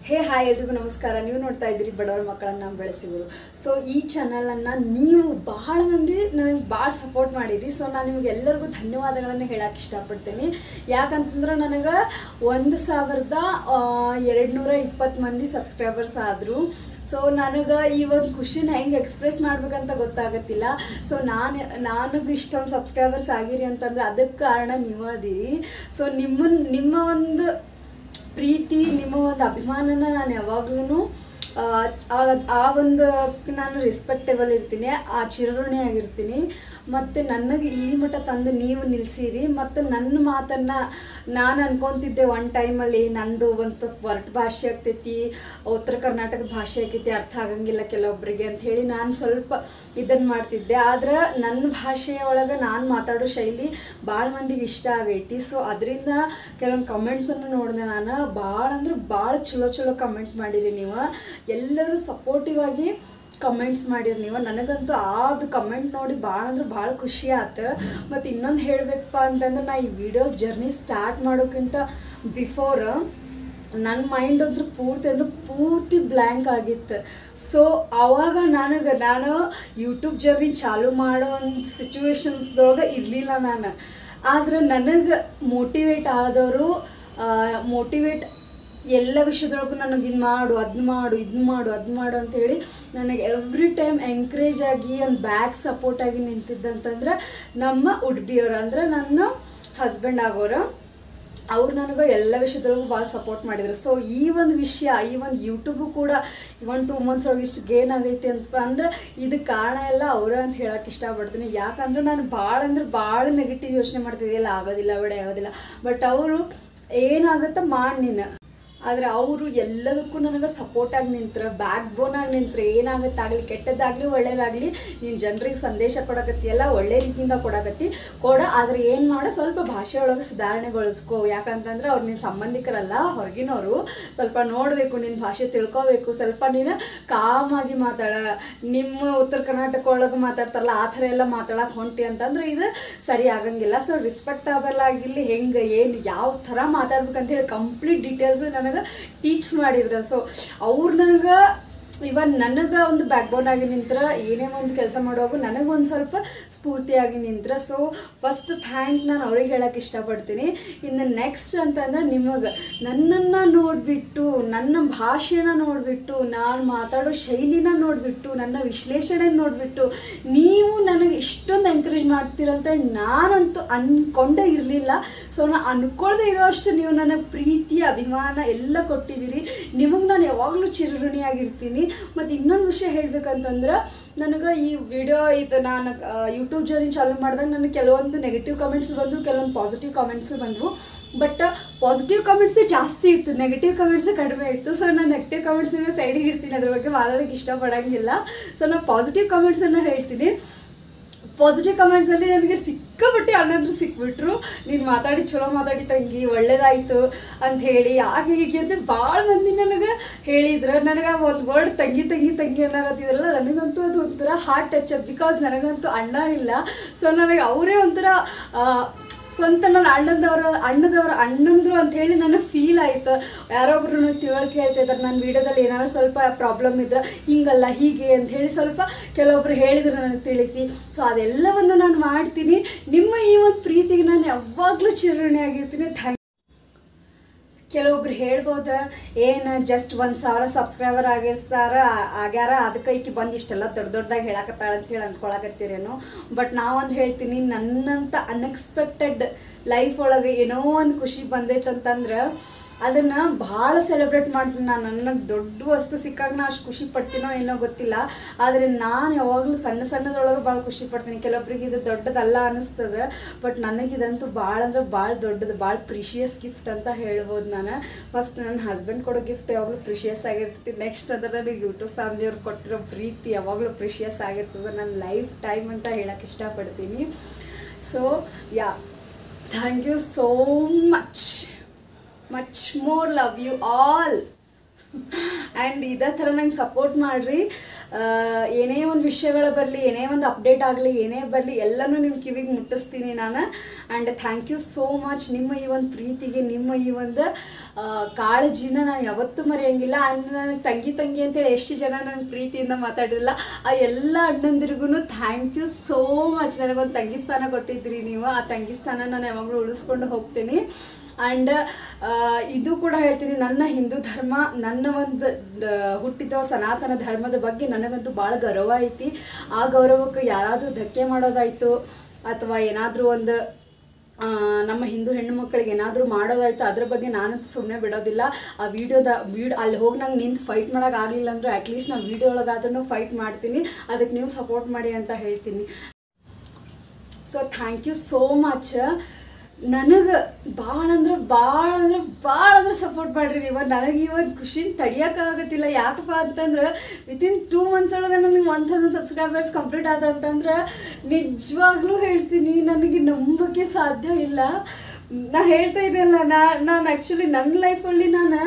ಹೇ hi ಎಲ್ರಿಗೂ ನಮಸ್ಕಾರ. ನೀವು ನೋಡ್ತಾ ಇದ್ದೀರಿ ಬಡವರ ಮಕ್ಕಳನ್ನು ಬೆಳೆಸಿದರು. ಸೊ ಈ ಚಾನಲನ್ನು ನೀವು ಬಹಳ ಮಂದಿ ನನಗೆ ಭಾಳ ಸಪೋರ್ಟ್ ಮಾಡಿರಿ. ಸೊ ನಾನು ನಿಮಗೆ ಎಲ್ಲರಿಗೂ ಧನ್ಯವಾದಗಳನ್ನು ಹೇಳಕ್ಕೆ ಇಷ್ಟಪಡ್ತೀನಿ. ಯಾಕಂತಂದ್ರೆ ನನಗೆ 1220 ಮಂದಿ ಸಬ್ಸ್ಕ್ರೈಬರ್ಸ್ ಆದರು. ಸೊ ನನಗೆ ಈ ಒಂದು ಖುಷಿನ ಹೆಂಗೆ ಎಕ್ಸ್ಪ್ರೆಸ್ ಮಾಡ್ಬೇಕಂತ ಗೊತ್ತಾಗತ್ತಿಲ್ಲ. ಸೊ ನನಗೆ ಇಷ್ಟೊಂದು ಸಬ್ಸ್ಕ್ರೈಬರ್ಸ್ ಆಗಿರಿ ಅಂತಂದ್ರೆ ಅದಕ್ಕೆ ಕಾರಣ ನೀವು ಅದೀರಿ. ಸೊ ನಿಮ್ಮ ಒಂದು ಪ್ರೀತಿ, ನಿಮ್ಮ ಒಂದು ಅಭಿಮಾನನ ನಾನು ಯಾವಾಗ್ಲೂ ಆ ಒಂದು ನಾನು ರೆಸ್ಪೆಕ್ಟೇಬಲ್ ಇರ್ತೀನಿ, ಆ ಚಿರಋಣಿಯಾಗಿರ್ತೀನಿ. ಮತ್ತು ನನಗೆ ಈ ಮಟ್ಟ ತಂದು ನೀವು ನಿಲ್ಲಿಸಿರಿ. ಮತ್ತು ನನ್ನ ಮಾತನ್ನು ನಾನು ಅನ್ಕೊತಿದ್ದೆ ಒಂದು ಟೈಮಲ್ಲಿ ನಂದು ಒಂದು ಹೊರಟು ಭಾಷೆ ಆಗ್ತೈತಿ, ಉತ್ತರ ಕರ್ನಾಟಕದ ಭಾಷೆ ಆಕೈತಿ, ಅರ್ಥ ಆಗಂಗಿಲ್ಲ ಕೆಲವೊಬ್ಬರಿಗೆ ಅಂಥೇಳಿ ನಾನು ಸ್ವಲ್ಪ ಇದನ್ನು ಮಾಡ್ತಿದ್ದೆ. ಆದ್ರೆ ನನ್ನ ಭಾಷೆಯ ಒಳಗೆ ನಾನು ಮಾತಾಡೋ ಶೈಲಿ ಭಾಳ ಮಂದಿಗೆ ಇಷ್ಟ ಆಗೈತಿ. ಸೊ ಅದರಿಂದ ಕೆಲವೊಂದು ಕಮೆಂಟ್ಸನ್ನು ನೋಡಿದೆ ನಾನು. ಭಾಳ ಅಂದ್ರೆ ಭಾಳ ಚಲೋ ಕಮೆಂಟ್ ಮಾಡಿರಿ ನೀವು. ಎಲ್ಲರೂ ಸಪೋರ್ಟಿವ್ ಆಗಿ ಕಮೆಂಟ್ಸ್ ಮಾಡಿರಿ ನೀವು. ನನಗಂತೂ ಅದು ಕಮೆಂಟ್ ನೋಡಿ ಭಾಳ ಅಂದ್ರೆ ಭಾಳ ಖುಷಿ ಆಯ್ತು. ಮತ್ತು ಇನ್ನೊಂದು ಹೇಳಬೇಕಪ್ಪ ಅಂತಂದ್ರೆ ನಾ ಈ ವಿಡಿಯೋಸ್ ಜರ್ನಿ ಸ್ಟಾರ್ಟ್ ಮಾಡೋಕ್ಕಿಂತ ಬಿಫೋರ್ ನನ್ನ ಮೈಂಡ್ ಅಂದ್ರೆ ಪೂರ್ತಿ ಬ್ಲ್ಯಾಂಕ್ ಆಗಿತ್ತು. ಸೊ ಆವಾಗ ನಾನು ಯೂಟ್ಯೂಬ್ ಜರ್ನಿ ಚಾಲು ಮಾಡೋ ಒಂದು ಸಿಚುವೇಶನ್ಸ್ದೊಳಗೆ ಇರಲಿಲ್ಲ ನಾನು. ಆದ್ರೆ ನನಗೆ ಮೋಟಿವೇಟ್ ಆದವರು ಎಲ್ಲ ವಿಷಯದೊಳಗೂ ನನಗೆ ಇದು ಮಾಡು, ಅದನ್ನ ಮಾಡು ಅಂತೇಳಿ ನನಗೆ ಎವ್ರಿ ಟೈಮ್ ಎಂಕರೇಜ್ ಆಗಿ ಒಂದು ಬ್ಯಾಕ್ ಸಪೋರ್ಟ್ ಆಗಿ ನಿಂತಿದ್ದಂತಂದ್ರೆ ನಮ್ಮ ಉಡುಪಿಯವರು, ಅಂದರೆ ನನ್ನ ಹಸ್ಬೆಂಡ್ ಆಗೋರು. ಅವ್ರು ನನಗೆ ಎಲ್ಲ ವಿಷಯದೊಳಗೂ ಭಾಳ ಸಪೋರ್ಟ್ ಮಾಡಿದ್ರು. ಸೊ ಈ ಒಂದು ವಿಷಯ, ಈ ಒಂದು ಯೂಟ್ಯೂಬು ಕೂಡ 1-2 ಮಂತ್ಸ್ ಒಳಗೆ ಇಷ್ಟು ಗೇನ್ ಆಗೈತಿ ಅಂತ ಅಂದ್ರೆ ಇದಕ್ಕೆ ಕಾರಣ ಎಲ್ಲ ಅವರೇ ಅಂತ ಹೇಳಕ್ಕೆ ಇಷ್ಟಪಡ್ತೀನಿ. ಯಾಕಂದ್ರೆ ನಾನು ಭಾಳ ನೆಗೆಟಿವ್ ಯೋಚನೆ ಮಾಡ್ತಿದ್ದೆ, ಎಲ್ಲ ಆಗೋದಿಲ್ಲ ಬಟ್ ಅವರು ಏನಾಗುತ್ತೆ ಮಾಡಿ ನೀನು. ಆದರೆ ಅವರು ಎಲ್ಲದಕ್ಕೂ ನನಗೆ ಸಪೋರ್ಟಾಗಿ ನಿಂತರೆ, ಬ್ಯಾಕ್ ಬೋನಾಗಿ ನಿಂತರೆ, ಏನಾಗುತ್ತಾಗಲಿ ಕೆಟ್ಟದ್ದಾಗಲಿ ಒಳ್ಳೇದಾಗಲಿ ನೀನು ಜನರಿಗೆ ಸಂದೇಶ ಕೊಡಕತ್ತೀಯಲ್ಲ, ಒಳ್ಳೆ ರೀತಿಯಿಂದ ಆದರೆ ಏನು ಮಾಡ ಸ್ವಲ್ಪ ಭಾಷೆ ಒಳಗೆ ಸುಧಾರಣೆಗೊಳಿಸ್ಕೋ. ಯಾಕಂತಂದ್ರೆ ಅವ್ರು ನಿನ್ನ ಸಂಬಂಧಿಕರಲ್ಲ, ಹೊರಗಿನವರು. ಸ್ವಲ್ಪ ನೋಡಬೇಕು, ನಿನ್ನ ಭಾಷೆ ತಿಳ್ಕೋಬೇಕು, ಸ್ವಲ್ಪ ನೀನು ಕಾಮಾಗಿ ಮಾತಾಡ. ನಿಮ್ಮ ಉತ್ತರ ಕರ್ನಾಟಕ ಒಳಗೆ ಮಾತಾಡ್ತಾರಲ್ಲ ಆ ಥರ ಎಲ್ಲ ಮಾತಾಡೋಕೆ ಹೊಂಟಿ ಅಂತಂದ್ರೆ ಇದು ಸರಿ ಆಗಂಗಿಲ್ಲ. ಸೊ ರೆಸ್ಪೆಕ್ಟಬಲ್ ಆಗಿರಲಿ, ಹೆಂಗೆ ಏನು ಯಾವ ಥರ ಮಾತಾಡ್ಬೇಕಂತೇಳಿ ಕಂಪ್ಲೀಟ್ ಡೀಟೇಲ್ಸ್ ನನಗೆ ಟೀಚ್ ಮಾಡಿದ್ರು. ಸೊ ಅವ್ರು ನನಗೆ ನನಗೆ ಒಂದು ಬ್ಯಾಕ್ ಬೋನ್ ಆಗಿ ನಿಂತರ, ಏನೇ ಒಂದು ಕೆಲಸ ಮಾಡುವಾಗ ನನಗೊಂದು ಸ್ವಲ್ಪ ಸ್ಫೂರ್ತಿಯಾಗಿ ನಿಂತರ. ಸೊ ಫಸ್ಟ್ ಥ್ಯಾಂಕ್ ನಾನು ಅವ್ರಿಗೆ ಹೇಳೋಕ್ಕೆ ಇಷ್ಟಪಡ್ತೀನಿ. ಇನ್ನು ನೆಕ್ಸ್ಟ್ ಅಂತಂದ್ರೆ ನಿಮಗೆ ನನ್ನನ್ನು ನೋಡಿಬಿಟ್ಟು, ನನ್ನ ಭಾಷೆನ ನೋಡಿಬಿಟ್ಟು, ನಾನು ಮಾತಾಡೋ ಶೈಲಿನ ನೋಡಿಬಿಟ್ಟು, ನನ್ನ ವಿಶ್ಲೇಷಣೆ ನೋಡಿಬಿಟ್ಟು ನೀವು ನನಗೆ ಇಷ್ಟೊಂದು ಎಂಕರೇಜ್ ಮಾಡ್ತೀರಂತ ನಾನಂತೂ ಅಂದ್ಕೊಂಡೇ ಇರಲಿಲ್ಲ. ಸೊ ನಾನು ಅಂದ್ಕೊಳ್ಳದೆ ಇರೋಷ್ಟು ನೀವು ನನ್ನ ಪ್ರೀತಿ, ಅಭಿಮಾನ ಎಲ್ಲ ಕೊಟ್ಟಿದ್ದೀರಿ. ನಿಮಗೆ ನಾನು ಯಾವಾಗಲೂ ಚಿರಋಣಿಯಾಗಿರ್ತೀನಿ. ಮತ್ತು ಇನ್ನೊಂದು ವಿಷಯ ಹೇಳಬೇಕಂತಂದ್ರೆ, ನನಗೆ ಈ ವಿಡಿಯೋ ನಾನು ಯೂಟ್ಯೂಬ್ ಜರ್ನಿ ಚಾಲೂ ಮಾಡಿದಾಗ ನನಗೆ ಕೆಲವೊಂದು ನೆಗೆಟಿವ್ ಕಮೆಂಟ್ಸ್ ಬಂದು, ಕೆಲವೊಂದು ಪಾಸಿಟಿವ್ ಕಮೆಂಟ್ಸ್ ಬಂದವು. ಬಟ್ ಪಾಸಿಟಿವ್ ಕಮೆಂಟ್ಸೇ ಜಾಸ್ತಿ ಇತ್ತು, ನೆಗೆಟಿವ್ ಕಮೆಂಟ್ಸೇ ಕಡಿಮೆ ಇತ್ತು. ಸೊ ನಾನು ನೆಗೆಟಿವ್ ಕಮೆಂಟ್ಸಿನ ಸೈಡಿಗೆ ಇರ್ತೀನಿ, ಅದ್ರ ಬಗ್ಗೆ ಮಾತಾಡೋಕ್ಕೆ ಇಷ್ಟಪಡೋಂಗಿಲ್ಲ. ಸೊ ನಾನು ಪಾಸಿಟಿವ್ ಕಮೆಂಟ್ಸನ್ನು ಹೇಳ್ತೀನಿ. ಪಾಸಿಟಿವ್ ಕಮೆಂಟ್ಸಲ್ಲಿ ನನಗೆ ಸಿಕ್ಕಾಪಟ್ಟೆ ಅಣ್ಣಂದ್ರು ಸಿಕ್ಬಿಟ್ರು. ನೀನು ಚಲೋ ಮಾತಾಡಿ ತಂಗಿ, ಒಳ್ಳೇದಾಯಿತು ಅಂಥೇಳಿ, ಹಾಗೆ ಹೀಗೆ ಅಂತ ಭಾಳ ಮಂದಿ ನನಗೆ ಹೇಳಿದ್ರು. ನನಗೆ ಒಂದು ವರ್ಡ್ ತಂಗಿ ಅನ್ನೋಕತ್ತಿದ್ರಲ್ಲ, ನನಗಂತೂ ಅದು ಒಂಥರ ಹಾರ್ಟ್ ಟಚ್ ಅದು. ಬಿಕಾಸ್ ನನಗಂತೂ ಅಣ್ಣ ಇಲ್ಲ. ಸೊ ನನಗೆ ಅವರೇ ಒಂಥರ ಸ್ವಂತ ನನ್ನ ಅಣ್ಣಂದ್ರು ಅಂಥೇಳಿ ನನಗೆ ಫೀಲ್ ಆಯಿತು. ಯಾರೊಬ್ರು ನನಗೆ ತಿಳುವಳಿಕೆ ಹೇಳ್ತಾ ಇದ್ದಾರೆ, ನನ್ನ ವೀಡಿಯೋದಲ್ಲಿ ಏನಾದ್ರು ಸ್ವಲ್ಪ ಪ್ರಾಬ್ಲಮ್ ಇದ್ರೆ ಹಿಂಗಲ್ಲ ಹೀಗೆ ಅಂಥೇಳಿ ಸ್ವಲ್ಪ ಕೆಲವೊಬ್ರು ಹೇಳಿದ್ರು ನನಗೆ ತಿಳಿಸಿ. ಸೊ ಅದೆಲ್ಲವನ್ನು ನಾನು ಮಾಡ್ತೀನಿ. ನಿಮ್ಮ ಈ ಒಂದು ಪ್ರೀತಿಗೆ ನಾನು ಯಾವಾಗಲೂ ಚಿರಋಣಿಯಾಗಿರ್ತೀನಿ. ಕೆಲವೊಬ್ರು ಹೇಳ್ಬೋದು, ಏನು ಜಸ್ಟ್ 1000 ಸಬ್ಸ್ಕ್ರೈಬರ್ ಆಗ್ಯಾರ ಅದಕ್ಕೆ ಈಕಿ ಬಂದು ಇಷ್ಟೆಲ್ಲ ದೊಡ್ಡದಾಗಿ ಹೇಳಕತ್ತಾಳ ಅಂತೇಳಿ ಅಂದ್ಕೊಳಕತ್ತೀರೇನು. ಬಟ್ ನಾವೊಂದು ಹೇಳ್ತೀನಿ, ನನ್ನಂಥ ಅನ್ಎಕ್ಸ್ಪೆಕ್ಟೆಡ್ ಲೈಫ್ ಒಳಗೆ ಏನೋ ಒಂದು ಖುಷಿ ಬಂದೈತಂತಂದ್ರೆ ಅದನ್ನು ಭಾಳ ಸೆಲೆಬ್ರೇಟ್ ಮಾಡ್ತೀನಿ ನಾನು. ನನಗೆ ದೊಡ್ಡ ವಸ್ತು ಸಿಕ್ಕಾಗ ನಾನು ಅಷ್ಟು ಖುಷಿ ಪಡ್ತೀನೋ ಏನೋ ಗೊತ್ತಿಲ್ಲ. ಆದರೆ ನಾನು ಯಾವಾಗಲೂ ಸಣ್ಣದೊಳಗೆ ಭಾಳ ಖುಷಿ ಪಡ್ತೀನಿ. ಕೆಲವೊಬ್ರಿಗೆ ಇದು ದೊಡ್ಡದಲ್ಲ ಅನ್ನಿಸ್ತದೆ, ಬಟ್ ನನಗಿದಂತೂ ಭಾಳ ಅಂದ್ರೆ ಭಾಳ ದೊಡ್ಡದು, ಭಾಳ ಪ್ರಿಷಿಯಸ್ ಗಿಫ್ಟ್ ಅಂತ ಹೇಳ್ಬೋದು ನಾನು. ಫಸ್ಟ್ ನನ್ನ ಹಸ್ಬೆಂಡ್ ಕೊಡೋ ಗಿಫ್ಟ್ ಯಾವಾಗಲೂ ಪ್ರಿಷಿಯಸ್ ಆಗಿರ್ತೈತಿ. ನೆಕ್ಸ್ಟ್ ಅಂದರೆ ನನಗೆ ಯೂಟ್ಯೂಬ್ ಫ್ಯಾಮಿಲಿಯವ್ರು ಕೊಟ್ಟಿರೋ ಪ್ರೀತಿ ಯಾವಾಗಲೂ ಪ್ರಿಷಿಯಸ್ ಆಗಿರ್ತದೆ. ನನ್ನ ಲೈಫ್ ಟೈಮ್ ಅಂತ ಹೇಳೋಕ್ಕೆ ಇಷ್ಟಪಡ್ತೀನಿ. So thank you so much more love you all. And ಇದೇ ಥರ ನಂಗೆ ಸಪೋರ್ಟ್ ಮಾಡಿರಿ. ಏನೇ ಒಂದು ವಿಷಯಗಳು ಬರಲಿ, ಏನೇ ಒಂದು ಅಪ್ಡೇಟ್ ಆಗಲಿ, ಏನೇ ಬರಲಿ ಎಲ್ಲನೂ ನಿಮ್ಮ ಕಿವಿಗೆ ಮುಟ್ಟಿಸ್ತೀನಿ ನಾನು. And thank you so much. ನಿಮ್ಮ ಈ ಒಂದು ಪ್ರೀತಿಗೆ, ನಿಮ್ಮ ಈ ಒಂದು ಕಾಳಜಿನ ನಾನು ಯಾವತ್ತೂ ಮರೆಯೋಂಗಿಲ್ಲ. ಆ್ಯಂಡ್ ನನಗೆ ತಂಗಿ ಅಂತೇಳಿ ಎಷ್ಟು ಜನ ನನ್ನ ಪ್ರೀತಿಯಿಂದ ಮಾತಾಡಿರಲ್ಲ, ಆ ಎಲ್ಲ ಅಣ್ಣಂದಿರಿಗೂ ಥ್ಯಾಂಕ್ ಯು ಸೋ ಮಚ್. ನನಗೊಂದು ತಂಗಿ ಸ್ಥಾನ ಕೊಟ್ಟಿದ್ರಿ ನೀವು. ಆ ತಂಗಿ ಸ್ಥಾನ ನಾನು ಯಾವಾಗಲೂ ಉಳಿಸ್ಕೊಂಡು ಹೋಗ್ತೀನಿ. ಆ್ಯಂಡ್ ಇದು ಕೂಡ ಹೇಳ್ತೀನಿ, ನನ್ನ ಹಿಂದೂ ಧರ್ಮ, ನನ್ನ ಒಂದು ಹುಟ್ಟಿದ ಸನಾತನ ಧರ್ಮದ ಬಗ್ಗೆ ನನಗಂತೂ ಭಾಳ ಗೌರವ ಐತಿ. ಆ ಗೌರವಕ್ಕೆ ಯಾರಾದರೂ ಧಕ್ಕೆ ಮಾಡೋದಾಯಿತು ಅಥವಾ ಏನಾದರೂ ಒಂದು ನಮ್ಮ ಹಿಂದೂ ಹೆಣ್ಣು ಮಕ್ಕಳಿಗೆ ಏನಾದರೂ ಮಾಡೋದಾಯ್ತು, ಅದ್ರ ಬಗ್ಗೆ ನಾನಂತೂ ಸುಮ್ಮನೆ ಬಿಡೋದಿಲ್ಲ. ಆ ಅಲ್ಲಿ ಹೋಗಿ ನಂಗೆ ನಿಂತು ಫೈಟ್ ಮಾಡೋಕ್ಕಾಗಲಿಲ್ಲ ಅಂದರೂ ಅಟ್ಲೀಸ್ಟ್ ನಾನು ವೀಡಿಯೋ ಒಳಗಾದ್ರೂ ಫೈಟ್ ಮಾಡ್ತೀನಿ. ಅದಕ್ಕೆ ನೀವು ಸಪೋರ್ಟ್ ಮಾಡಿ ಅಂತ ಹೇಳ್ತೀನಿ. So thank you so much. ನನಗೆ ಭಾಳ ಅಂದ್ರೆ ಸಪೋರ್ಟ್ ಮಾಡಿರಿ ನೀವು. ನನಗೆ ಈ ಒಂದು ಖುಷಿನ ತಡಿಯೋಕ್ಕಾಗತ್ತಿಲ್ಲ. ಯಾಕಪ್ಪ ಅಂತಂದ್ರೆ ವಿತಿನ್ 2 months ಒಳಗೆ ನನಗೆ 1000 ಸಬ್ಸ್ಕ್ರೈಬರ್ಸ್ ಕಂಪ್ಲೀಟ್ ಆದ ಅಂತಂದ್ರೆ ನಿಜವಾಗ್ಲೂ ಹೇಳ್ತೀನಿ, ನನಗೆ ನಂಬಕ್ಕೆ ಸಾಧ್ಯ ಇಲ್ಲ. ನಾ ಹೇಳ್ತಾ ಇರಲಿಲ್ಲ, ನಾನು ಆ್ಯಕ್ಚುಲಿ ನನ್ನ ಲೈಫಲ್ಲಿ ನಾನು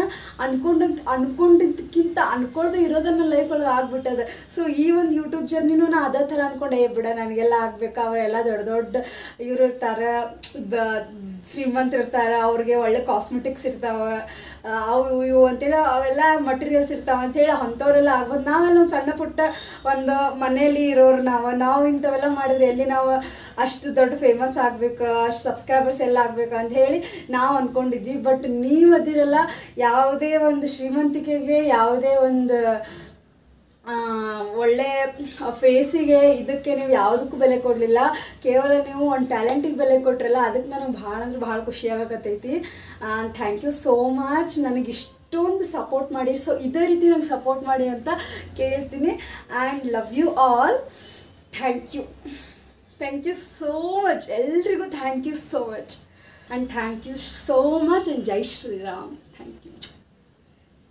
ಅನ್ಕೊಂಡಿದ್ದಕ್ಕಿಂತ ಅನ್ಕೊಳ್ದೆ ಇರೋದನ್ನ ಲೈಫೊಳಗೆ ಆಗ್ಬಿಟ್ಟದೆ. ಸೊ ಈ ಒಂದು ಯೂಟ್ಯೂಬ್ ಜರ್ನಿನೂ ನಾನು ಅದೇ ಥರ ಅಂದ್ಕೊಂಡೆ, ಬಿಡ ನನಗೆಲ್ಲ ಆಗಬೇಕಾ, ಅವರೆಲ್ಲ ದೊಡ್ಡ ಇವ್ರು ಇರ್ತಾರೆ, ಶ್ರೀಮಂತರಿರ್ತಾರೆ, ಅವ್ರಿಗೆ ಒಳ್ಳೆ ಕಾಸ್ಮೆಟಿಕ್ಸ್ ಇರ್ತಾವೆ, ಇವು ಅಂತೇಳಿ ಅವೆಲ್ಲ ಮಟೀರಿಯಲ್ಸ್ ಇರ್ತಾವೆ ಅಂಥೇಳಿ ಅಂಥವ್ರೆಲ್ಲ ಆಗ್ಬೋದು. ನಾವೆಲ್ಲ ಒಂದು ಸಣ್ಣ ಪುಟ್ಟ ಒಂದು ಮನೆಯಲ್ಲಿ ಇರೋರು ನಾವು ಇಂಥವೆಲ್ಲ ಮಾಡಿದ್ರೆ ಎಲ್ಲಿ ನಾವು ಅಷ್ಟು ದೊಡ್ಡ ಫೇಮಸ್ ಆಗಬೇಕು, ಅಷ್ಟು ಸಬ್ಸ್ಕ್ರೈಬರ್ಸ್ ಎಲ್ಲ ಆಗಬೇಕು ಅಂತ ಹೇಳಿ ನಾವು ಅಂದ್ಕೊಂಡಿದ್ವಿ. ಬಟ್ ನೀವು ಅದಿರಲ್ಲ, ಯಾವುದೇ ಒಂದು ಶ್ರೀಮಂತಿಕೆಗೆ, ಯಾವುದೇ ಒಂದು ಒಳ್ಳೆ ಫೇಸಿಗೆ, ಇದಕ್ಕೆ ನೀವು ಯಾವುದಕ್ಕೂ ಬೆಲೆ ಕೊಡಲಿಲ್ಲ. ಕೇವಲ ನೀವು ಒಂದು ಟ್ಯಾಲೆಂಟಿಗೆ ಬೆಲೆ ಕೊಟ್ರಲ್ಲ, ಅದಕ್ಕೆ ನನಗೆ ಭಾಳ ಖುಷಿಯಾಗತ್ತೈತಿ. Thank you so much. ನನಗೆ ಇಷ್ಟೊಂದು ಸಪೋರ್ಟ್ ಮಾಡಿ. ಸೊ ಇದೇ ರೀತಿ ನಂಗೆ ಸಪೋರ್ಟ್ ಮಾಡಿ ಅಂತ ಕೇಳ್ತೀನಿ. And love you all. Thank you so much. ಎಲ್ರಿಗೂ thank you so much. And thank you so much. And Jai Shriram.